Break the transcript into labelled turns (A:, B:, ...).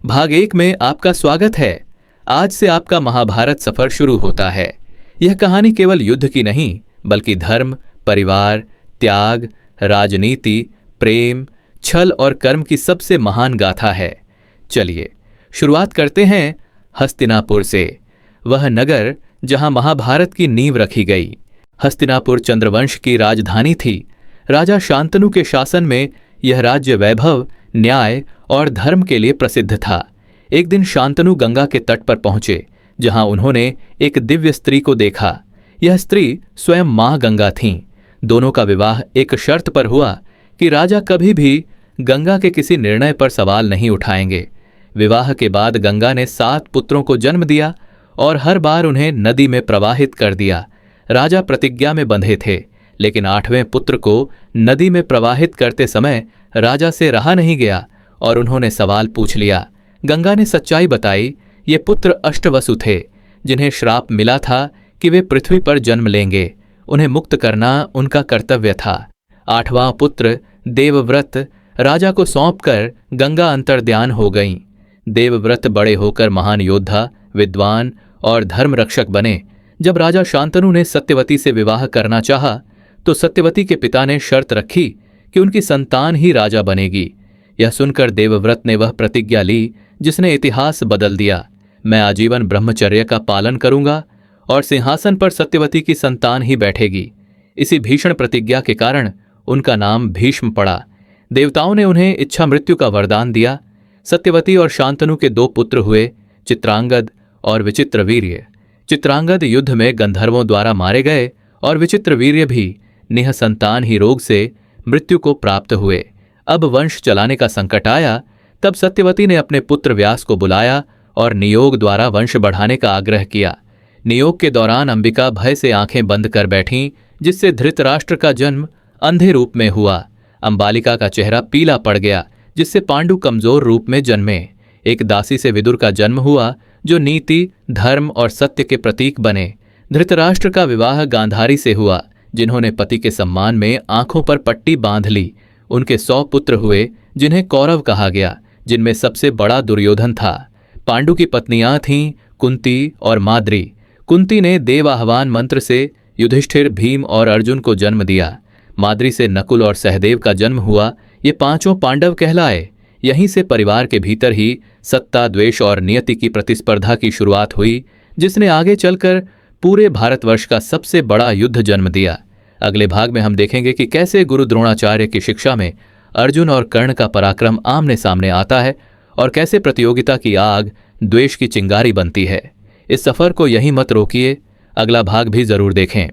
A: भाग 1 में आपका स्वागत है। आज से आपका महाभारत सफर शुरू होता है। यह कहानी केवल युद्ध की नहीं, बल्कि धर्म, परिवार, त्याग, राजनीति, प्रेम, छल और कर्म की सबसे महान गाथा है। चलिए शुरुआत करते हैं हस्तिनापुर से, वह नगर जहां महाभारत की नींव रखी गई। हस्तिनापुर चंद्रवंश की राजधानी थी। राजा शांतनु के शासन में यह राज्य वैभव, न्याय और धर्म के लिए प्रसिद्ध था। एक दिन शांतनु गंगा के तट पर पहुंचे, जहां उन्होंने एक दिव्य स्त्री को देखा। यह स्त्री स्वयं मां गंगा थीं। दोनों का विवाह एक शर्त पर हुआ कि राजा कभी भी गंगा के किसी निर्णय पर सवाल नहीं उठाएंगे। विवाह के बाद गंगा ने 7 पुत्रों को जन्म दिया और हर बार उन्हें नदी में प्रवाहित कर दिया। राजा प्रतिज्ञा में बंधे थे, लेकिन 8वें पुत्र को नदी में प्रवाहित करते समय राजा से रहा नहीं गया और उन्होंने सवाल पूछ लिया। गंगा ने सच्चाई बताई। ये पुत्र अष्टवसु थे, जिन्हें श्राप मिला था कि वे पृथ्वी पर जन्म लेंगे। उन्हें मुक्त करना उनका कर्तव्य था। 8वां पुत्र देवव्रत राजा को सौंपकर गंगा अंतर्ध्यान हो गईं। देवव्रत बड़े होकर महान योद्धा, विद्वान और धर्म रक्षक बने। जब राजा शांतनु ने सत्यवती से विवाह करना चाहा, तो सत्यवती के पिता ने शर्त रखी कि उनकी संतान ही राजा बनेगी। यह सुनकर देवव्रत ने वह प्रतिज्ञा ली जिसने इतिहास बदल दिया। मैं आजीवन ब्रह्मचर्य का पालन करूंगा और सिंहासन पर सत्यवती की संतान ही बैठेगी। इसी भीषण प्रतिज्ञा के कारण उनका नाम भीष्म पड़ा। देवताओं ने उन्हें इच्छा मृत्यु का वरदान दिया। सत्यवती और शांतनु के 2 पुत्र हुए, चित्रांगद और विचित्रवीर्य। चित्रांगद युद्ध में गंधर्वों द्वारा मारे गए और विचित्रवीर्य भी निःसंतान ही रोग से मृत्यु को प्राप्त हुए। अब वंश चलाने का संकट आया। तब सत्यवती ने अपने पुत्र व्यास को बुलाया और नियोग द्वारा वंश बढ़ाने का आग्रह किया। नियोग के दौरान अंबिका भय से आंखें बंद कर बैठीं, जिससे धृतराष्ट्र का जन्म अंधे रूप में हुआ। अंबालिका का चेहरा पीला पड़ गया, जिससे पांडु कमजोर रूप में जन्मे। एक दासी से विदुर का जन्म हुआ, जो नीति, धर्म और सत्य के प्रतीक बने। धृतराष्ट्र का विवाह गांधारी से हुआ, जिन्होंने पति के सम्मान में आंखों पर पट्टी बांध ली। उनके 100 पुत्र हुए, जिन्हें कौरव कहा गया, जिनमें सबसे बड़ा दुर्योधन था। पांडु की पत्नियां थीं कुंती और माद्री। कुंती ने देव आह्वान मंत्र से युधिष्ठिर, भीम और अर्जुन को जन्म दिया। माद्री से नकुल और सहदेव का जन्म हुआ। ये 5 पांडव कहलाए। यहीं से परिवार के भीतर ही सत्ता, द्वेष और नियति की प्रतिस्पर्धा की शुरुआत हुई, जिसने आगे चलकर पूरे भारतवर्ष का सबसे बड़ा युद्ध जन्म दिया। अगले भाग में हम देखेंगे कि कैसे गुरु द्रोणाचार्य की शिक्षा में अर्जुन और कर्ण का पराक्रम आमने सामने आता है और कैसे प्रतियोगिता की आग द्वेष की चिंगारी बनती है। इस सफर को यहीं मत रोकिए, अगला भाग भी जरूर देखें।